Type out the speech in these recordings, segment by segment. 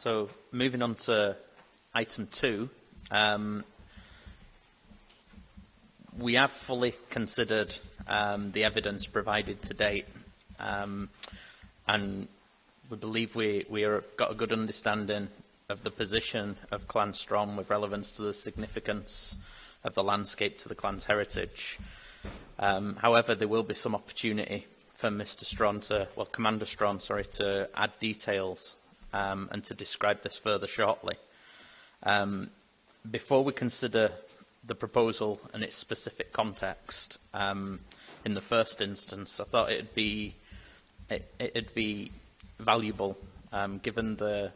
So moving on to item 2, we have fully considered the evidence provided to date, and we believe we have got a good understanding of the position of Clan Strong with relevance to the significance of the landscape to the clan's heritage. However, there will be some opportunity for Mr. Strachan to, well, Commander Strachan, sorry, to add details and to describe this further shortly. Before we consider the proposal and its specific context, in the first instance, I thought it'd be valuable, given the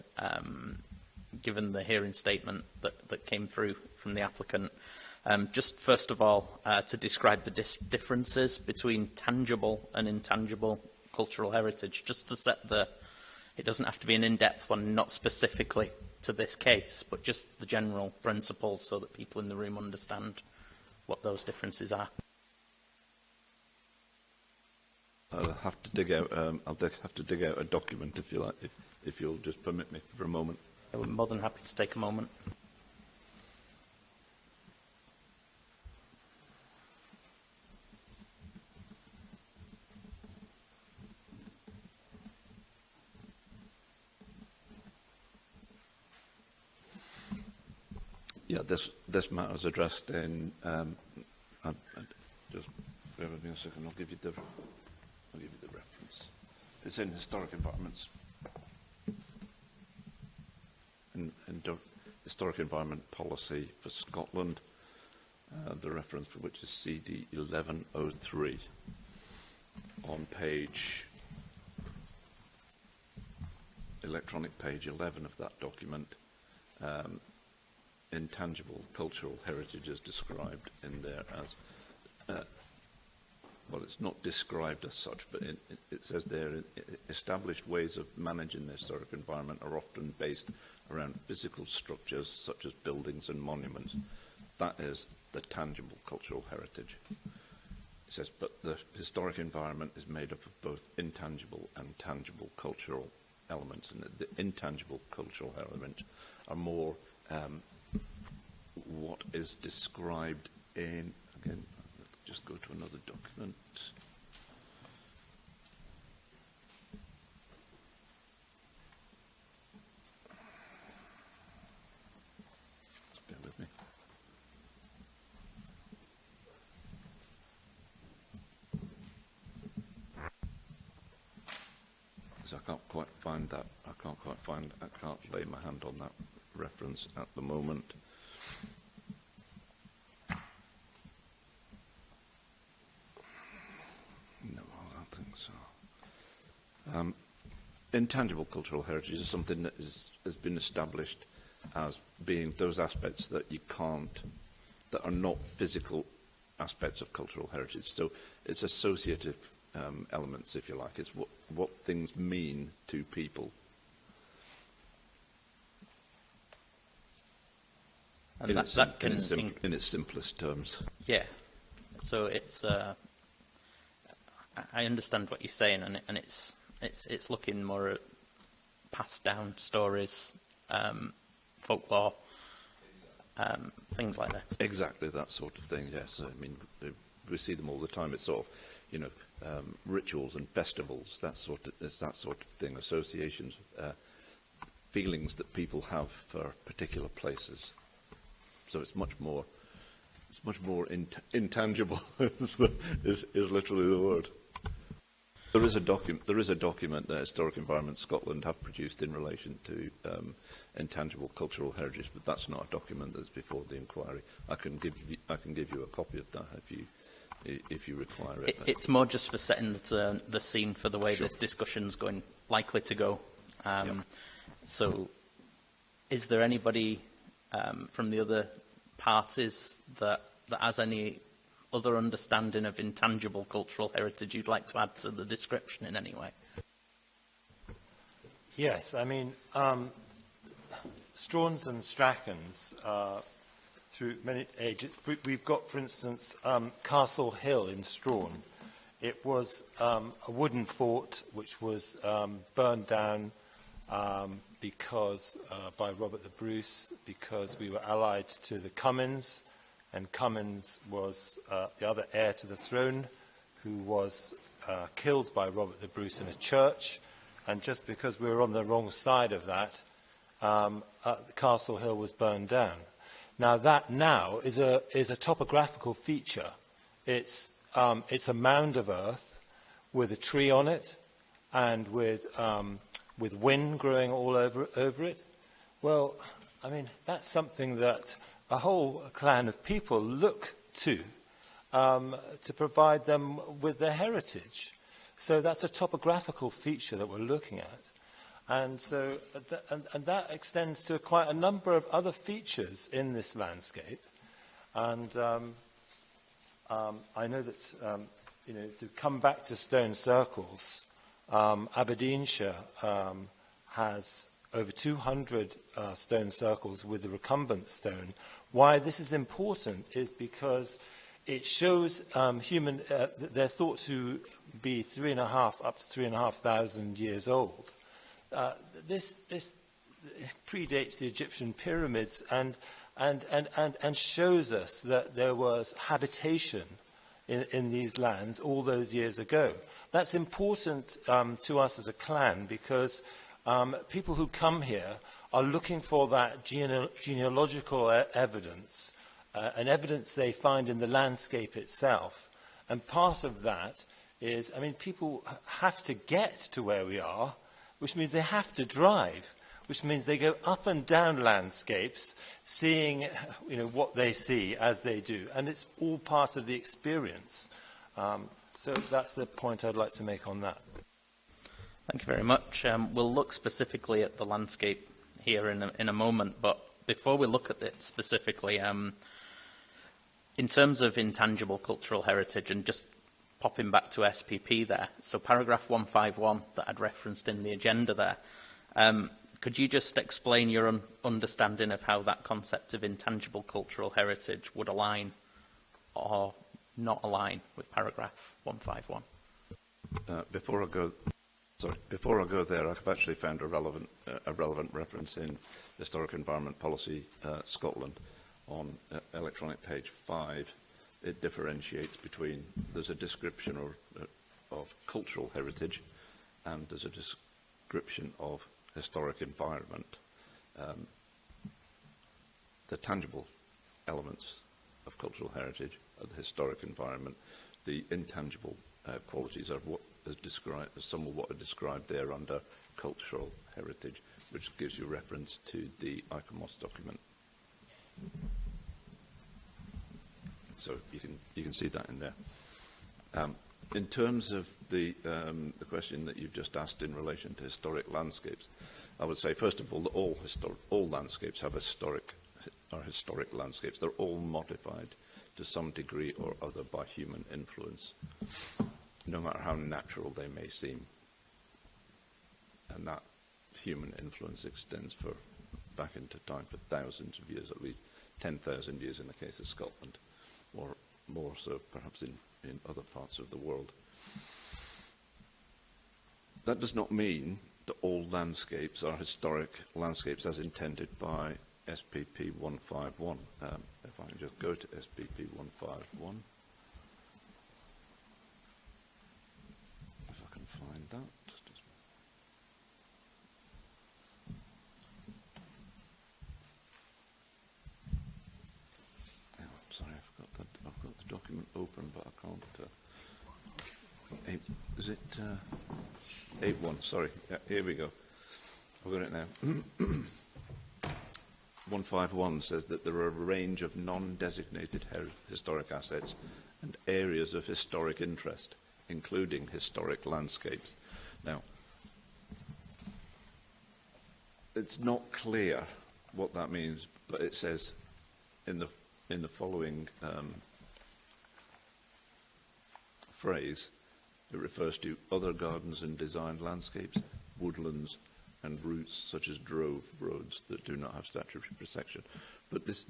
hearing statement that came through from the applicant, just first of all to describe the differences between tangible and intangible cultural heritage, just to set the. It doesn't have to be an in-depth one, not specifically to this case, but just the general principles so that people in the room understand what those differences are. I'll have to dig out. Have to dig out a document if you like, if you'll just permit me for a moment. I'm more than happy to take a moment. Yeah, this matter is addressed in. Just bear with me a second. I'll give you the reference. It's in historic environments. In historic environment policy for Scotland, the reference for which is CD 1103 on page electronic page 11 of that document. Intangible cultural heritage is described in there as, well, it's not described as such, but it says there, established ways of managing the historic environment are often based around physical structures such as buildings and monuments. That is the tangible cultural heritage. It says, but the historic environment is made up of both intangible and tangible cultural elements, and the intangible cultural elements are more what is described in, again, let's just go to another document. Just bear with me. Because I can't quite find that. I can't lay my hand on that reference at the moment. No, I don't think so. Intangible cultural heritage is something that has been established as being those aspects that you can't, that are not physical aspects of cultural heritage. So it's associative elements, if you like. It's what things mean to people. And in its simplest terms. Yeah. So it's. I understand what you're saying, and it's looking more at passed down stories, folklore, things like that. Exactly that sort of thing. Yes, I mean we see them all the time. It's sort of, rituals and festivals. That sort of thing. Associations, feelings that people have for particular places. So it's much more intangible is literally the word. There is a document that Historic Environment Scotland have produced in relation to intangible cultural heritage, but that's not a document that's before the inquiry. I can give you a copy of that if you require it. It's more just for setting the scene for the way Sure. this discussion's likely to go. Yep. So, is there anybody from the other parties that has any other understanding of intangible cultural heritage you'd like to add to the description in any way? Yes, I mean, Strachan's and Strachan's, through many ages, we've got, for instance, Castle Hill in Strachan. It was a wooden fort which was burned down because by Robert the Bruce, because we were allied to the Cummins, and Cummins was the other heir to the throne, who was killed by Robert the Bruce in a church, and just because we were on the wrong side of that, Castle Hill was burned down. Now that now is a topographical feature. It's a mound of earth with a tree on it, and with wind growing all over it. Well, I mean, that's something that a whole clan of people look to provide them with their heritage. So that's a topographical feature that we're looking at. And so and that extends to quite a number of other features in this landscape. And I know that, to come back to stone circles, Aberdeenshire has over 200 stone circles with the recumbent stone. Why this is important is because it shows they're thought to be 3.5 up to 3,500 years old. This predates the Egyptian pyramids and shows us that there was habitation in these lands all those years ago. That's important to us as a clan because people who come here are looking for that genealogical evidence, an evidence they find in the landscape itself. And part of that is, I mean, people have to get to where we are, which means they have to drive, which means they go up and down landscapes, seeing what they see as they do. And it's all part of the experience. So that's the point I'd like to make on that. Thank you very much. We'll look specifically at the landscape here in a moment, but before we look at it specifically, in terms of intangible cultural heritage, and just popping back to SPP there, so paragraph 151 that I'd referenced in the agenda there, could you just explain your understanding of how that concept of intangible cultural heritage would align or not align with paragraph 151? Before I go there, I've actually found a relevant reference in Historic Environment Policy Scotland on electronic page 5. It differentiates between, there's a description of cultural heritage and there's a description of historic environment. The tangible elements of cultural heritage are the historic environment. The intangible qualities are what is described, some of what are described there under cultural heritage, which gives you reference to the ICOMOS document. So you can see that in there. In terms of the question that you've just asked in relation to historic landscapes, I would say first of all that all landscapes are historic landscapes. They're all modified to some degree or other by human influence, no matter how natural they may seem. And that human influence extends back into time for thousands of years, at least 10,000 years in the case of Scotland, or more so perhaps in other parts of the world. That does not mean that all landscapes are historic landscapes as intended by SPP 151. If I can just go to SPP 151. If I can find that. Sorry, I've got the document open, but I can't. Is it 8.1? Sorry, yeah, here we go. I've got it now. 151 says that there are a range of non-designated historic assets and areas of historic interest, including historic landscapes. Now, it's not clear what that means, but it says in the following phrase, it refers to other gardens and designed landscapes, woodlands, and routes such as drove roads that do not have statutory protection. But this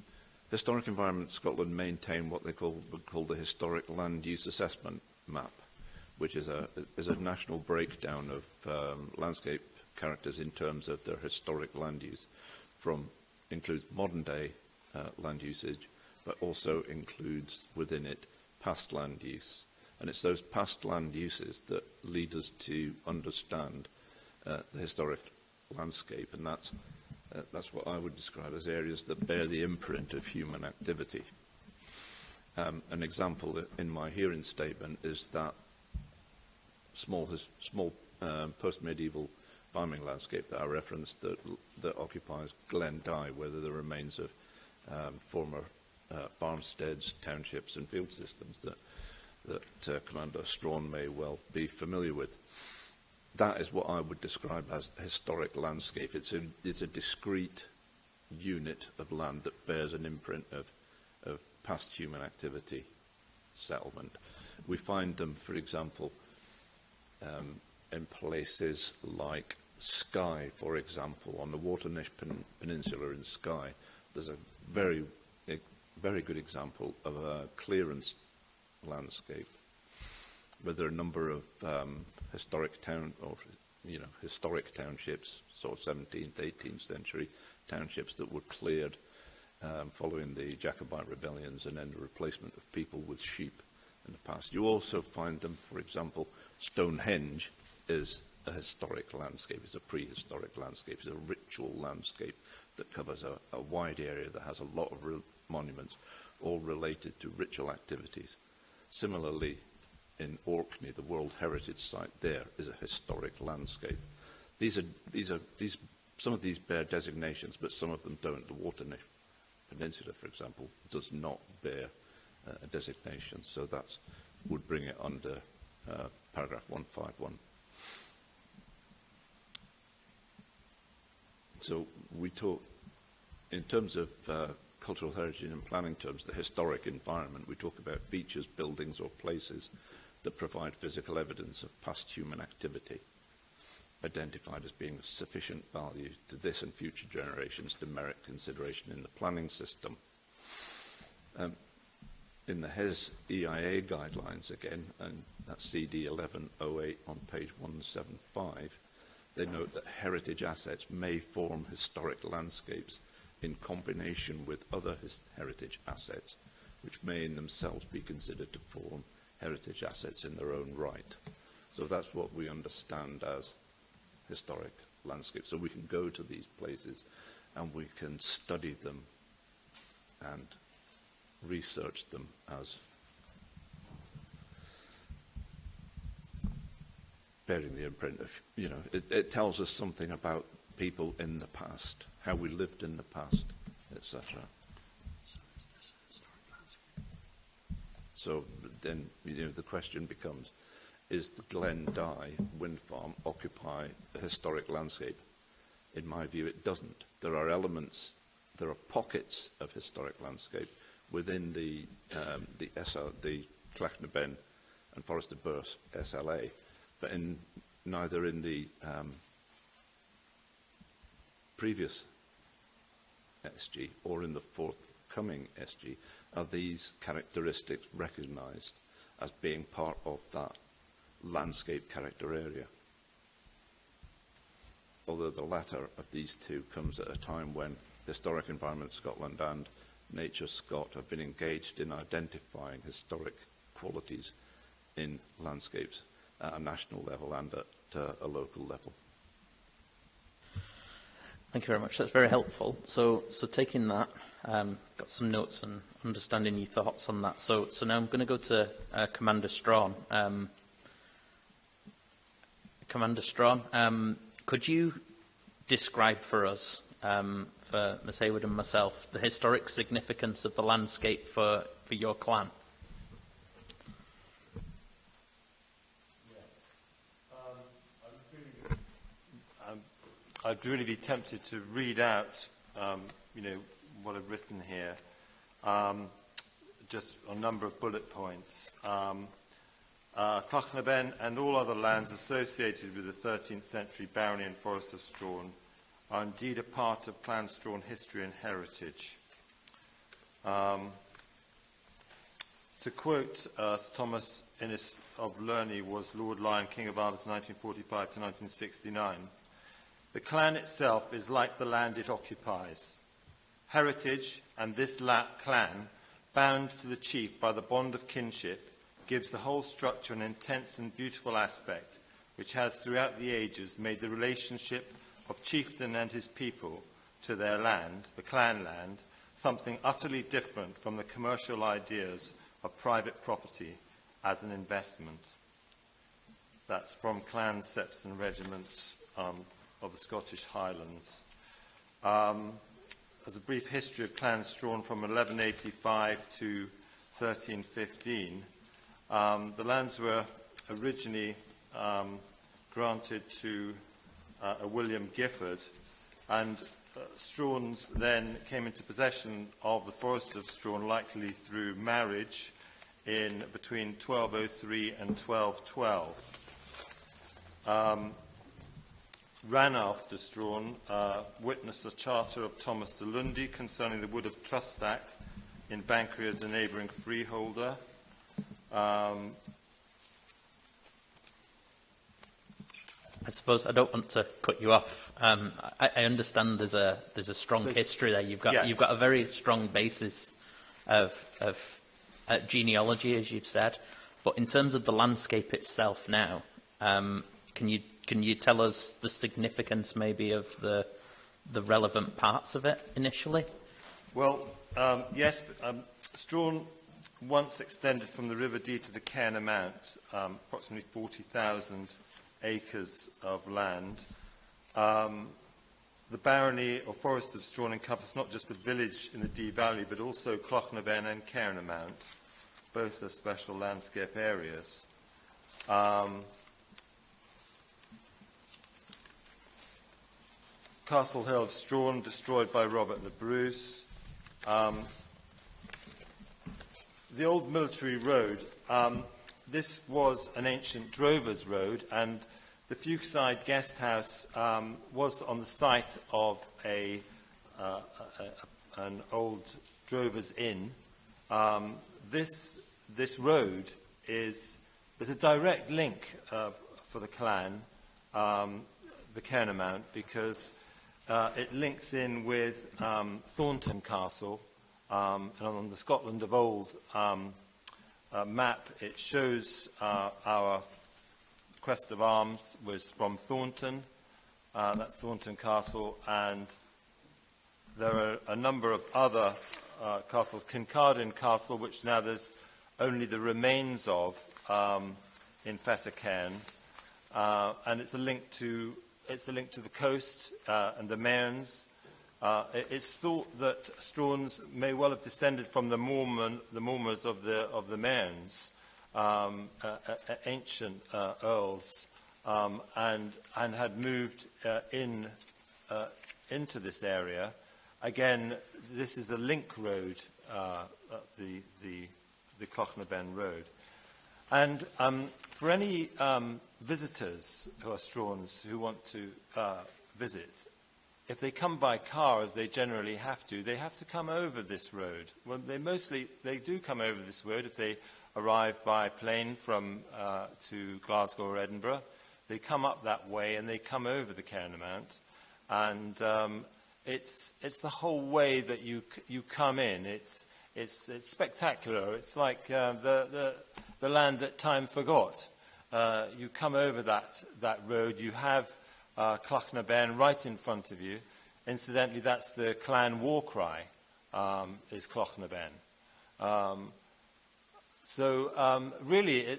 Historic Environment Scotland maintain what they call the Historic Land Use Assessment Map, which is a national breakdown of landscape characters in terms of their historic land use, includes modern day land usage, but also includes within it past land use. And it's those past land uses that lead us to understand the historic landscape, and that's what I would describe as areas that bear the imprint of human activity. An example in my hearing statement is that small post-medieval farming landscape that I referenced that occupies Glendye, where the remains of former farmsteads, townships and field systems that Commander Strachan may well be familiar with. That is what I would describe as a historic landscape. It's a discrete unit of land that bears an imprint of past human activity, settlement. We find them, for example, in places like Skye, for example, on the Waternish Peninsula in Skye. There's a very good example of a clearance landscape where there are a number of historic townships, sort of 17th, 18th century townships that were cleared following the Jacobite rebellions and then the replacement of people with sheep in the past. You also find them, for example, Stonehenge is a historic landscape, it's a prehistoric landscape, it's a ritual landscape that covers a wide area that has a lot of monuments, all related to ritual activities. Similarly, in Orkney, the World Heritage Site there is a historic landscape. Some of these bear designations, but some of them don't. The Waternish Peninsula, for example, does not bear a designation, so that would bring it under paragraph 151. So we talk, in terms of cultural heritage and planning terms, the historic environment, we talk about features, buildings or places that provide physical evidence of past human activity, identified as being of sufficient value to this and future generations to merit consideration in the planning system. In the HES EIA guidelines again, and that's CD 1108 on page 175, they note that heritage assets may form historic landscapes in combination with other heritage assets, which may in themselves be considered to form heritage assets in their own right. So that's what we understand as historic landscapes. So we can go to these places and we can study them and research them as bearing the imprint of, it tells us something about people in the past, how we lived in the past, etc. So then, the question becomes, is the Glendye Wind Farm occupy a historic landscape? In my view, it doesn't. There are pockets of historic landscape within the Clachneben and Forest of Burse SLA, but neither in the previous SG or in the forthcoming SG are these characteristics recognised as being part of that landscape character area. Although the latter of these two comes at a time when Historic Environment Scotland and Nature Scot have been engaged in identifying historic qualities in landscapes at a national level and at a local level. Thank you very much. That's very helpful. So taking that, got some notes and understanding your thoughts on that. So now I'm going to go to Commander Strachan. Commander Strachan, could you describe for us, for Ms Hayward and myself, the historic significance of the landscape for your clan? I'd really be tempted to read out, what I've written here, just a number of bullet points. Clachneben and all other lands associated with the 13th century barony and Forest of Strachan are indeed a part of Clan Strachan history and heritage. To quote Sir Thomas Innes of Lerney was Lord Lion, King of Ireland 1945 to 1969. The clan itself is like the land it occupies. Heritage and this clan, bound to the chief by the bond of kinship, gives the whole structure an intense and beautiful aspect, which has throughout the ages made the relationship of chieftain and his people to their land, the clan land, something utterly different from the commercial ideas of private property as an investment. That's from Clan Septs and Regiments of the Scottish Highlands. As a brief history of Clan Strawn from 1185 to 1315, the lands were originally granted to a William Gifford, and Strauns then came into possession of the Forest of Strawn, likely through marriage, in between 1203 and 1212. Ranulph de Strawn witnessed a charter of Thomas de Lundy concerning the wood of Trustack in Bankery as a neighbouring freeholder. I suppose I don't want to cut you off. I understand there's a strong history there. You've got a very strong basis of genealogy, as you've said. But in terms of the landscape itself now, can you tell us the significance maybe of the relevant parts of it initially? Well, yes. Strawn once extended from the River Dee to the Cairn Mount, approximately 40,000 acres of land. The barony or forest of Strawn encompassed not just the village in the Dee Valley, but also Clochnaben and Cairn Mount. Both are special landscape areas. Castle Hill of Strawn, destroyed by Robert the Bruce. The old military road, this was an ancient drover's road, and the Fuchside Guest House was on the site of an old drover's inn. This road there's a direct link for the clan, the Cairn Mount, because it links in with Thornton Castle, and on the Scotland of Old map, it shows our crest of arms was from Thornton. That's Thornton Castle, and there are a number of other castles. Kincardine Castle, which now there's only the remains of in Fettercairn, and it's a link to the coast and the Mearns. It's thought that Strauns may well have descended from the Mormons of the Mearns, ancient earls, and had moved into this area. Again, this is a link road, the Clochnaben Road. And for any visitors who are Strauns who want to visit, if they come by car, as they generally have to, they have to come over this road. Well, they do come over this road if they arrive by plane from to Glasgow or Edinburgh. They come up that way and they come over the Cairn Mount, and it's the whole way that you come in. It's spectacular. It's like the land that time forgot. You come over that road. You have Clochnaben right in front of you. Incidentally, that's the clan war cry, is Clochnaben. Really,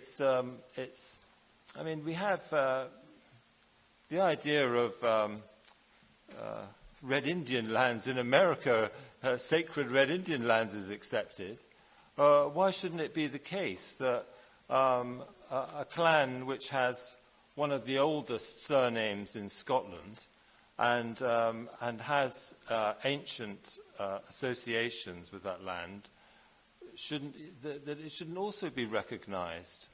I mean, we have the idea of Red Indian lands in America. Sacred Red Indian lands is accepted. Why shouldn't it be the case that a clan which has one of the oldest surnames in Scotland and has ancient associations with that land, that it shouldn't also be recognised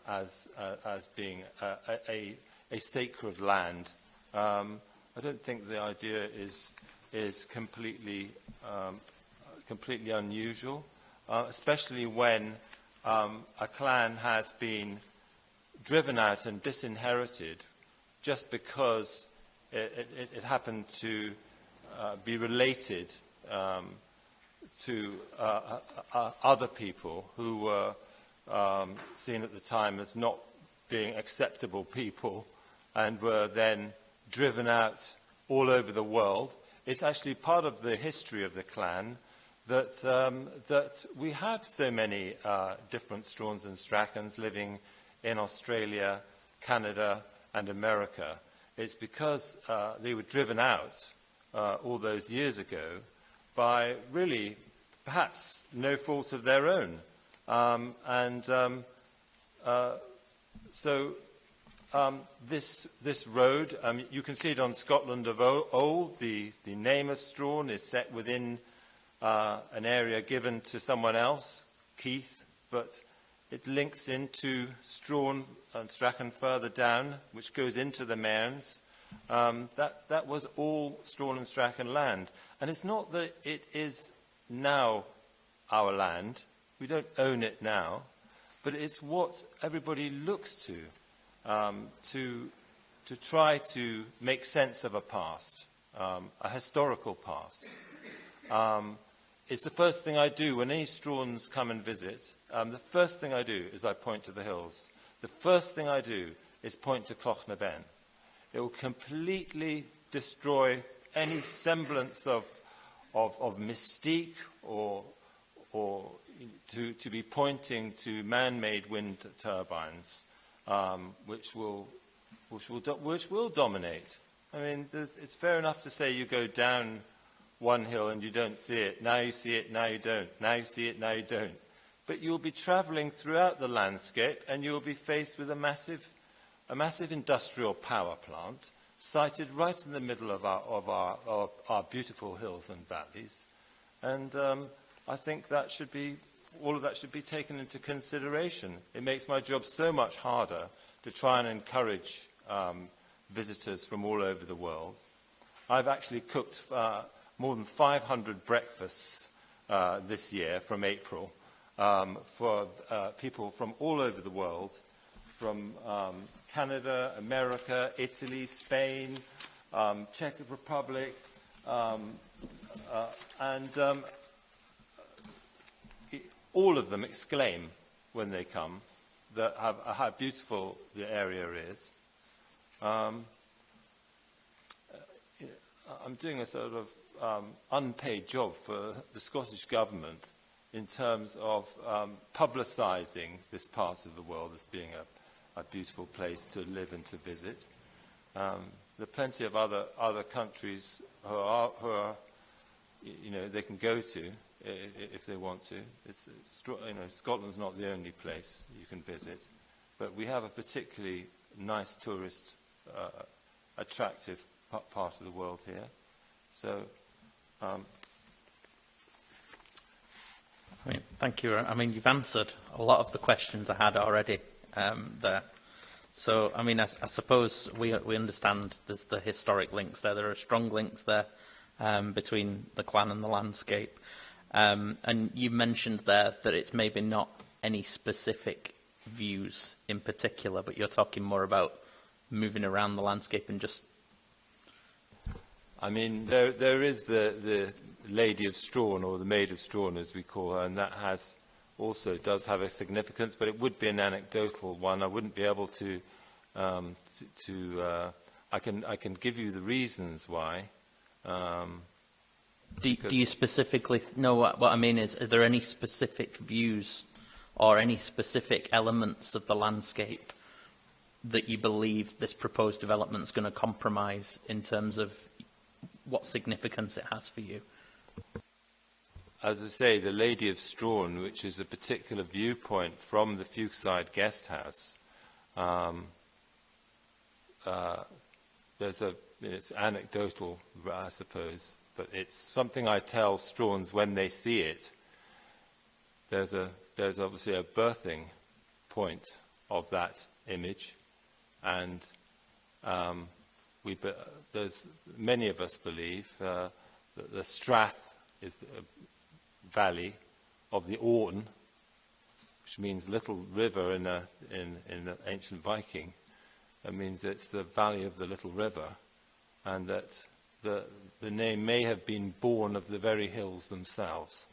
as being a sacred land? I don't think the idea is completely unusual, especially when a clan has been driven out and disinherited just because it happened to be related to other people who were seen at the time as not being acceptable people and were then driven out all over the world. It's actually part of the history of the clan that, that we have so many different Straughans and Strachans living in Australia, Canada and America. It's because they were driven out all those years ago by really perhaps no fault of their own. This road, you can see it on Scotland of old. The name of Strahan is set within an area given to someone else, Keith, but it links into Strahan and Strachan further down, which goes into the Mearns. That was all Strahan and Strachan land. And it's not that it is now our land. We don't own it now. But it's what everybody looks to try to make sense of a past, a historical past. It's the first thing I do when any Straughans come and visit. The first thing I do is I point to the hills. The first thing I do is point to Cloch na Ben. It will completely destroy any semblance of mystique or to be pointing to man-made wind turbines, which will dominate. I mean, it's fair enough to say you go down one hill and you don't see it. Now you see it, now you don't. Now you see it, now you don't. But you'll be travelling throughout the landscape and you'll be faced with a massive industrial power plant sited right in the middle of our beautiful hills and valleys. And I think that should be, all of that should be taken into consideration. It makes my job so much harder to try and encourage visitors from all over the world. I've actually cooked more than 500 breakfasts this year from April for people from all over the world, from Canada, America, Italy, Spain, Czech Republic, and all of them exclaim when they come that how beautiful the area is. I'm doing a sort of unpaid job for the Scottish Government in terms of publicising this part of the world as being a beautiful place to live and to visit. There are plenty of other countries who are they can go to if they want to. Scotland's not the only place you can visit, but we have a particularly nice tourist, attractive part of the world here. So, thank you. I mean, you've answered a lot of the questions I had already there. So, I mean, I suppose we understand there's the historic links there. There are strong links there between the clan and the landscape. And you mentioned there that it's maybe not any specific views in particular, but you're talking more about moving around the landscape and just... I mean, there is the Lady of Strahan, or the Maid of Strahan, as we call her, and that does have a significance, but it would be an anecdotal one. I wouldn't be able to... I can give you the reasons why. Do you specifically know what I mean is, are there any specific views or any specific elements of the landscape that you believe this proposed development is going to compromise in terms of what significance it has for you? As I say, the Lady of Strahan, which is a particular viewpoint from the Fuchside Guest House, it's anecdotal, I suppose, but it's something I tell Straughans when they see it. There's obviously a birthing point of that image, and many of us believe that the Strath is the valley of the Orne, which means little river in ancient Viking. That means it's the valley of the little river. and that the name may have been born of the very hills themselves.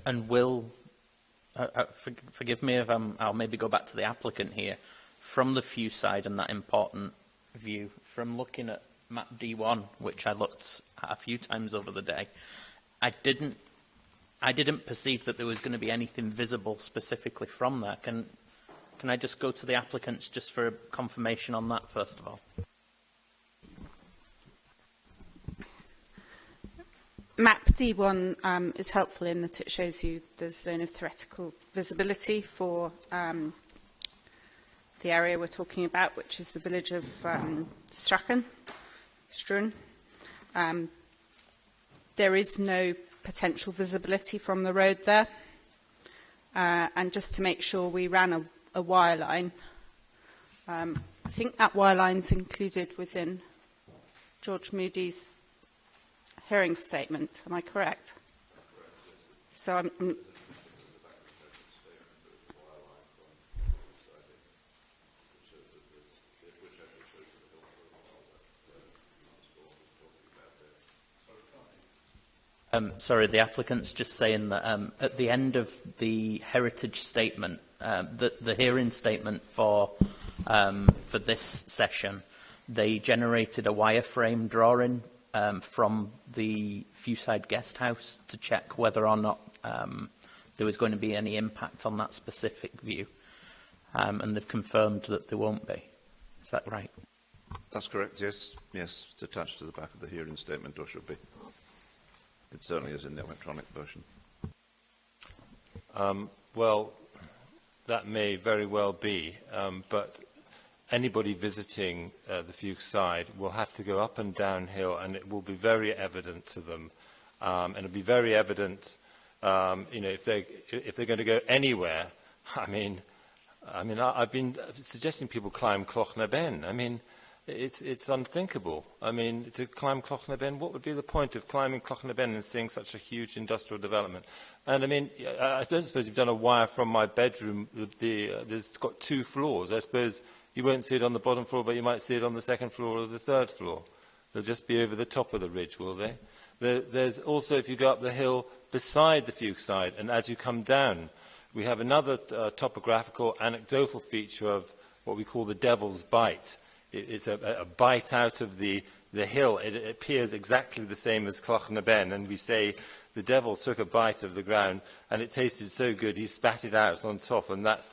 And will, forgive me if I'll maybe go back to the applicant here, from the view side and that important view, from looking at map D1, which I looked at a few times over the day, I didn't perceive that there was going to be anything visible specifically from there. Can I just go to the applicants just for a confirmation on that, first of all? Map D1 is helpful in that it shows you the zone of theoretical visibility for the area we're talking about, which is the village of Strachan. There is no potential visibility from the road there. And just to make sure, we ran a wire line. I think that wire line's included within George Moody's hearing statement. Am I correct? So I'm sorry, the applicant's just saying that at the end of the heritage statement, the hearing statement for this session, they generated a wireframe drawing from the Viewside Guest House to check whether or not there was going to be any impact on that specific view. And they've confirmed that there won't be. Is that right? That's correct, yes. Yes, it's attached to the back of the hearing statement, or should be. It certainly is in the electronic version. Well, that may very well be, but anybody visiting the Fuchs side will have to go up and downhill, and it will be very evident to them. And it'll be very evident, you know, if they're going to go anywhere. I mean, I've been suggesting people climb Cloch na Ben. I mean, it's unthinkable. I mean, to climb Cloch na Ben, what would be the point of climbing Cloch na Ben and seeing such a huge industrial development? And I mean, I don't suppose you've done a wire from my bedroom. There's got 2 floors. I suppose you won't see it on the bottom floor, but you might see it on the 2nd floor or the 3rd floor. They'll just be over the top of the ridge, will they? There's also, if you go up the hill beside the Fuchs side, and as you come down, we have another topographical anecdotal feature of what we call the Devil's Bite. It's a bite out of the hill. It appears exactly the same as Cloch na Ben, and we say the devil took a bite of the ground, and it tasted so good he spat it out on top, and that's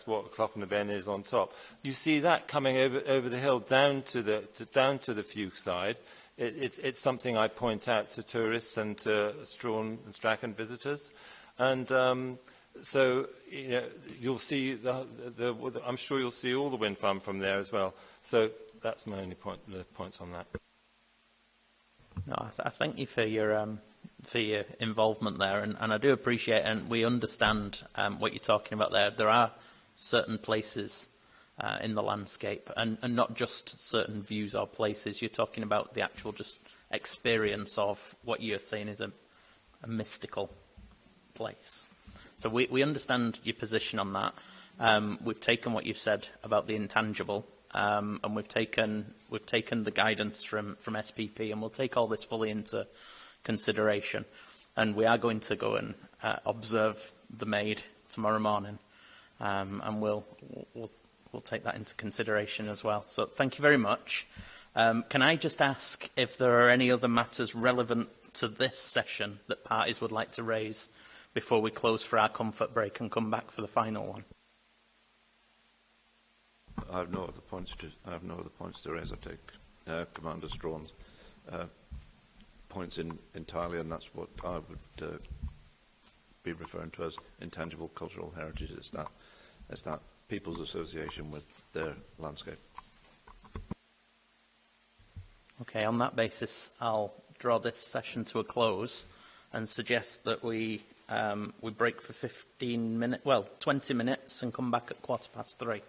what Cloch na Ben is on top. You see that coming over the hill down to the Fuchs side. It's something I point out to tourists and to Strachan visitors, and so you know, you'll see I'm sure you'll see all the wind farm from there as well. So that's my only points on that. No, I thank you for your involvement there, and I do appreciate, and we understand what you're talking about there. There are certain places in the landscape, and not just certain views or places. You're talking about the actual just experience of what you're saying is a mystical place. So we understand your position on that. We've taken what you've said about the intangible, and we've taken the guidance from SPP, and we'll take all this fully into consideration. And we are going to go and observe the maid tomorrow morning, and we'll take that into consideration as well. So thank you very much. Can I just ask if there are any other matters relevant to this session that parties would like to raise before we close for our comfort break and come back for the final one? I have no other points to raise. I take Commander Straughan's points entirely, and that's what I would be referring to as intangible cultural heritage. It's that people's association with their landscape. Okay, on that basis, I'll draw this session to a close and suggest that we break for 20 minutes and come back at 3:15.